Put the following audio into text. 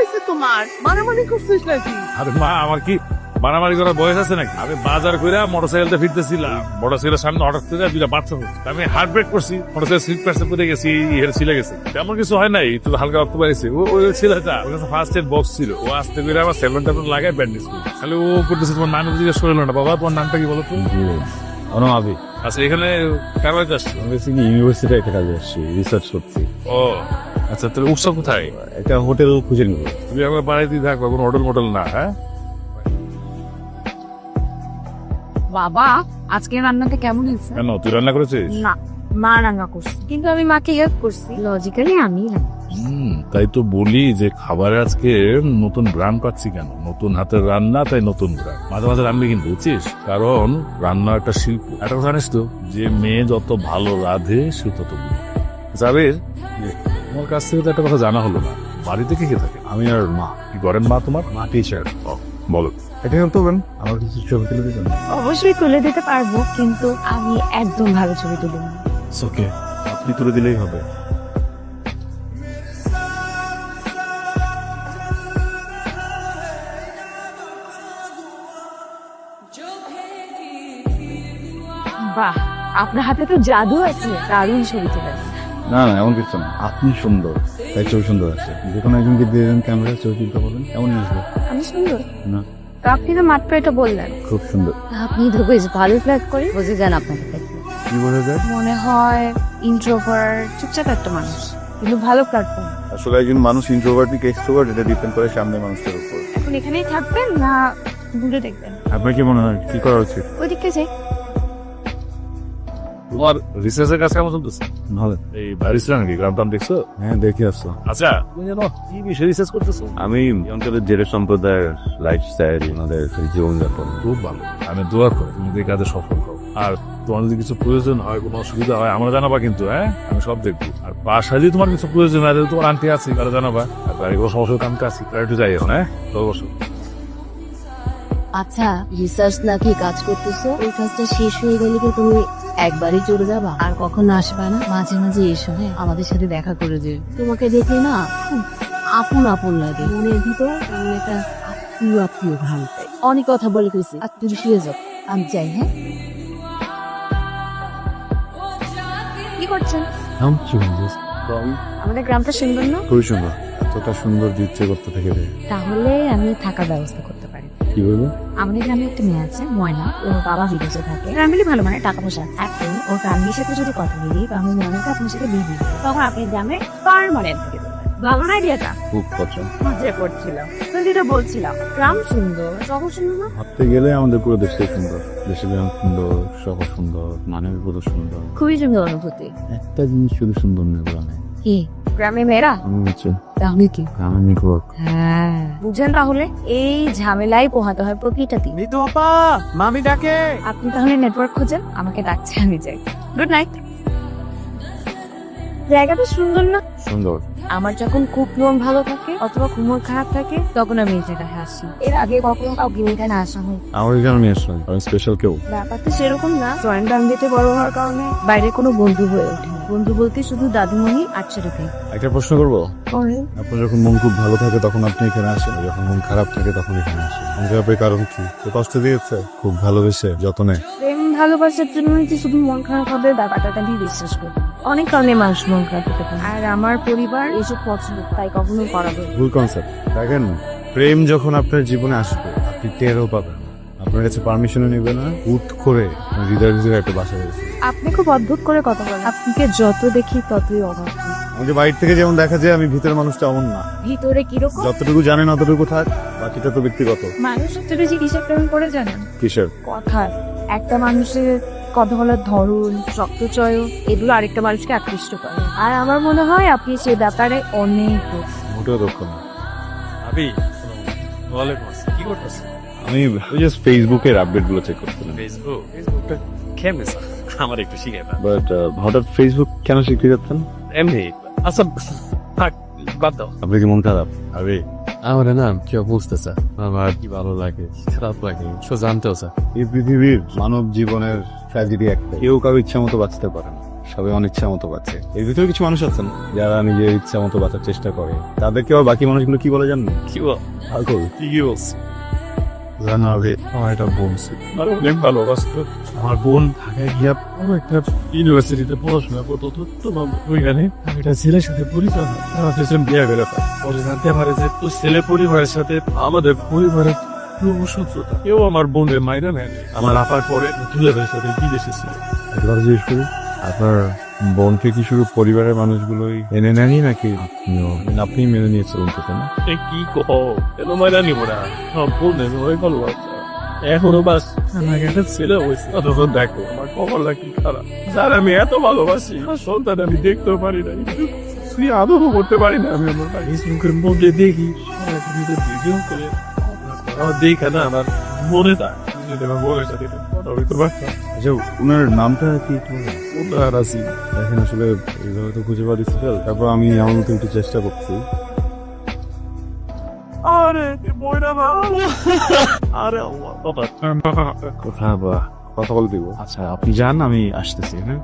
হয়েছে তোমার? মারামারি করছিস নাকি? আরে মা, আমার কি মারামারি করার বয়স আছে নাকি? আমি বাজার করে মোটরসাইকেলটা ফিরতেছিলাম, মোটরসাইকেলের সামনে হঠাৎ করে দুইটা বাচ্চা হচ্ছে। আমি হার্ট ব্রেক করছি, মোটরসাইকেল সিট পাশে পড়ে গেছি, হেরে ছিলে গেছে। তেমন কিছু হয় নাই, একটু হালকা রক্ত পাইছে। ওই ছেলেটা ওর কাছে ফার্স্ট এড বক্স ছিল, ও আস্তে করে আমার সেভেন টাইম লাগায় ব্যান্ডেজ করে। তাহলে ও করতেছে, তোমার নাম জিজ্ঞেস করলো না। বাবা, তোমার নামটা কি বলো তো? আবি। আচ্ছা, এখানে কার বাড়িতে আসছো? আমি বেসিক্যালি ইউনিভার্সিটি একটা কাজে আসছি, রিসার্চ করছি। ও আচ্ছা, তাহলে উৎসব কোথায়? একটা হোটেল খুঁজে নিব। তুমি আমার বাড়িতেই থাকবা, কোনো হোটেল মোটেল না? হ্যাঁ বাবা, আজকে রান্নাটা কেমন হয়েছে? কেন, তুই রান্না করেছিস? না, মা রান্না করছে, কিন্তু আমি মাকে হেল্প করছি। লজিক্যালি আমি তাই তো বলি যে খাবারে আজকে নতুন ব্র্যান্ড পাচ্ছি কেন, নতুন হাতের রান্না, তাই নতুন ব্র্যান্ড। মাঝে মাঝে রান্না কিন্তু বুঝছিস, কারণ রান্না একটা শিল্প। একটা কথা জানিস তো, যে মেয়ে যত ভালো রাঁধে সে তত গুণ। জাবির, তোমার কাছ থেকে তো একটা কথা জানা হলো না, বাড়িতে কে কে থাকে? আমি আর মা। কি করেন মা তোমার? মা টিচার। বলো। এটা কিন্তু আমার কিছু ছবি তুলে দিবেন? অবশ্যই তুলে দিতে পারবো, কিন্তু আমি একদম ভালো ছবি তুলি না। ওকে, আপনি তুলে দিলেই হবে। বাহ, আপনার হাতে তো জাদু আছে, দারুণ ছবি তোলেন। না না, এমন কিছু না, আপনি সুন্দর তাই ছবি সুন্দর আছে। যে কোনো একজনকে দিয়ে দেন ক্যামেরা, ছবি তুলতে বলেন, এমনই আসবে। আমি সুন্দর না, তো আপনি তো মাত্র এটা বললেন। খুব সুন্দর। আপনি তো বেশ ভালো ফ্ল্যাট করে বুঝে যান আপনাকে দেখলে। কি বোঝা যায়? মনে হয় ইন্ট্রোভার্ট, চুপচাপ একটা মানুষ, কিন্তু ভালো প্ল্যাটফর্ম। আসলে একজন মানুষ ইন্ট্রোভার্ট কি এক্সট্রোভার্ট এটা ডিপেন্ড করে সামনে মানুষটার উপর। এখন এখানেই থাকবেন না ঘুরে দেখবেন? আপনার কি মনে হয় কি করা উচিত? ওইদিকে যাই। তোমার রিসার্চের কাজ কেমন চলতেছে? ভালো। এই বারিস্টার নাকি, গ্রাম টাম দেখছো? হ্যাঁ, দেখে আসছো। আচ্ছা, তুমি জানো কি বিষয়ে রিসার্চ করতেছো? আমি এই অঞ্চলের জেলে সম্প্রদায়ের লাইফস্টাইল, ওনাদের জীবনযাপন। খুব ভালো, আমি দোয়া করি তুমি এই কাজে সফল হও। আর তোমার যদি কিছু প্রয়োজন হয়, কোনো অসুবিধা হয়, আমরা জানাবা কিন্তু। হ্যাঁ, আমি সব দেখবো। আর বাসায় যদি তোমার কিছু প্রয়োজন হয়, তাহলে তোমার আন্টি আছে, তারা জানাবা। আর তার কোনো সমস্যা হলে আমি তো আছি, তারা একটু যাই এখন। হ্যাঁ, তো বসো। আচ্ছা, রিসার্চ নাকি কাজ করতেছো, ওই কাজটা শেষ হয়ে গেলে কি তুমি একবারই চলে যাবা আর কখনো আসবা না? মাঝে মাঝে এসো, হ্যাঁ, আমাদের সাথে দেখা করে যে। তোমাকে দেখে না খুব আপন আপন লাগে, মনের ভিতর আমি একটা আত্মীয় আত্মীয় ভাব পাই। অনেক কথা বলে ফেলছি, আর তুমি শুয়ে যাও, আমি যাই। হ্যাঁ, কি করছেন? আমাদের গ্রামটা সুন্দর না? খুবই সুন্দর, এতটা সুন্দর ইচ্ছে করতে থেকে। তাহলে আমি থাকার ব্যবস্থা করতে পারি। কি বলবো? আমাদের গ্রামে একটা মেয়ে আছে, ময়না। ওর বাবা বিদেশে থাকে, ফ্যামিলি ভালো, মানে টাকা পয়সা আছে। এখন ওর ফ্যামিলির সাথে যদি কথা বলি, আমি ময়নাকে আপনার সাথে বিয়ে দিই, তখন আপনি গ্রামে পার্মানেন্ট থেকে দেবেন। ভালো না আইডিয়াটা? খুব পছন্দ। মজা করছিলাম, যেটা বলছিলাম, গ্রাম সুন্দর, শহর সুন্দর না? ভাবতে গেলে আমাদের পুরো দেশটাই সুন্দর। দেশের গ্রাম সুন্দর, শহর সুন্দর, মানবিক পুরো সুন্দর। খুবই সুন্দর অনুভূতি। একটা জিনিস শুধু সুন্দর নেই গ্রামে। কি? গ্রামে মেয়েরা? আমি হচ্ছে তাহলে কি? গ্রামে নেটওয়ার্ক। হ্যাঁ, বুঝেন তাহলে এই ঝামেলাই পোহাতে হয় প্রতিটা দিন। মৃদু আপা, মামি ডাকে। আপনি তাহলে নেটওয়ার্ক খোঁজেন, আমাকে ডাকছে, আমি যাই। Good night. জায়গাটা সুন্দর না? সুন্দর। আমার যখন খুব মন ভালো থাকে অথবা খুব মন খারাপ থাকে, তখন আমি এই জায়গায় আসি। এর আগে কখনো কাউকে এখানে আসা হয়? আমার এখানে নিয়ে আসলাম, আমি স্পেশাল কেউ। ব্যাপারটা সেরকম না, জয়েন্ট ফ্যামিলিতে বড় হওয়ার কারণে বাইরে কোনো বন্ধু হয়ে ওঠে। বন্ধু বলতে শুধু দাদুমণি আর ছেলে ভাই। একটা প্রশ্ন করবো? আপনার যখন মন খুব ভালো থাকে তখন আপনি এখানে আসেন, যখন মন খারাপ থাকে তখন এখানে আসেন। খারাপের কারণ কি? তো কষ্ট দিয়েছে, খুব ভালোবেসে যতনে। প্রেম ভালোবাসার জন্য যে শুধু মন খারাপ হবে, ব্যাপারটা আমি বিশ্বাস করি। অনেক কারণে মানুষ মন খারাপ হতে পারে, আর আমার পরিবার এসব পছন্দ, তাই কখনো করাবে। ভুল কনসেপ্ট। দেখেন, প্রেম যখন আপনার জীবনে আসবে আপনি টেরও পাবেন না, আপনার কাছে পারমিশনও নেবে না, হুট করে হৃদয়ের ভিতরে একটা বাসা হয়েছে। আপনি খুব অদ্ভুত করে কথা বলেন, আপনাকে যত দেখি ততই অবাক হই। আমাকে বাইরে থেকে যেমন দেখা যায়, আমি ভিতরের মানুষটা এমন না। ভিতরে কিরকম? যতটুকু জানেন অতটুকু থাক, বাকিটা তো ব্যক্তিগত। মানুষ সবচেয়ে বেশি কিসের প্রেম করে জানেন? কিসের? কথা। একটা মানুষের কথা বলার ধরন, শক্তচয়, এগুলো আরেকটা মানুষকে আকৃষ্ট করে। আর আমার মনে হয় আপনি সে ব্যাপারে অনেক দক্ষ। মোটেও দক্ষ না। আবি, ওয়ালাইকুম আসসালাম। কি করতেছ? আমি ওই জাস্ট ফেসবুকের আপডেট গুলো চেক করছিলাম। ফেসবুকটা কেমনে স্যার? আমার একটু শিখাই না। বাট হঠাৎ ফেসবুক কেন শিখতে যাচ্ছেন? এমনি। আচ্ছা, থাক, বাদ দাও। আপনি কি মন খারাপ? আরে আমার না কেউ বুঝতেছে, আমার কি ভালো লাগে খারাপ লাগে জানতেও স্যার। এই পৃথিবীর মানব জীবনের ট্র্যাজেডি একটা, কেউ কারো ইচ্ছা মতো বাঁচতে পারে না। সবাই অনিচ্ছা মতো বাঁচে। এর ভিতরে কিছু মানুষ আছেন যারা নিজের ইচ্ছা মতো বাঁচার চেষ্টা করে, তাদেরকে আবার বাকি মানুষগুলো কি বলে জানেন? কি বল পাগল। কি বলছি জানাবে আমার একটা বোন ছিল। আর অনেক ভালোবাসতো। আমার বোন ঢাকায় গিয়া বড় একটা ইউনিভার্সিটিতে পড়াশোনা করতো। তো ওইখানে আমি একটা ছেলের সাথে পরিচয় হয়। আমার পেছনে বিয়ে করে ফেলে। পরে জানতে পারে যে ওই ছেলে পরিবারের সাথে আমাদের পরিবারের পুরো শত্রুতা। কেউ আমার বোনের মাইরা নেয় নাই। আমার আপার পরে দুলাভাইয়ের সাথে বিদেশে ছিল। একবার জিজ্ঞেস করি, আপনার বোনকে কি শুধু পরিবারের মানুষগুলোই এনে নেয়নি নাকি আপনি মেনে নিয়েছে বলতে না? এ কি কো এত মাইরা নিব না সব বললে ওই ভালোবাসা এখনো বাস আমাকে একটা ছেলে হয়েছে অথচ দেখো আমার কপালটা কি খারাপ যার আমি এত ভালোবাসি আর সন্তান আমি দেখতেও পারি না তুই আদরও করতে পারি না আমি আমার ফেসবুকের মধ্যে দেখি সবাই কিন্তু ভিডিও করে আমার দেখে না আমার মনে যায় যদি আমার বোনের সাথে কথা বলতে পারতাম। আচ্ছা, ওনার নামটা কি একটু বলবেন? আর আছি দেখেন আসলে এইভাবে তো খুঁজে পাওয়া ডিফিকাল্ট, তারপর আমি আমার মতো একটু চেষ্টা করছি। আরে বইরা না আরে বাবা কথা বল দিব। আচ্ছা আপনি যান, আমি আসতেছি। হ্যাঁ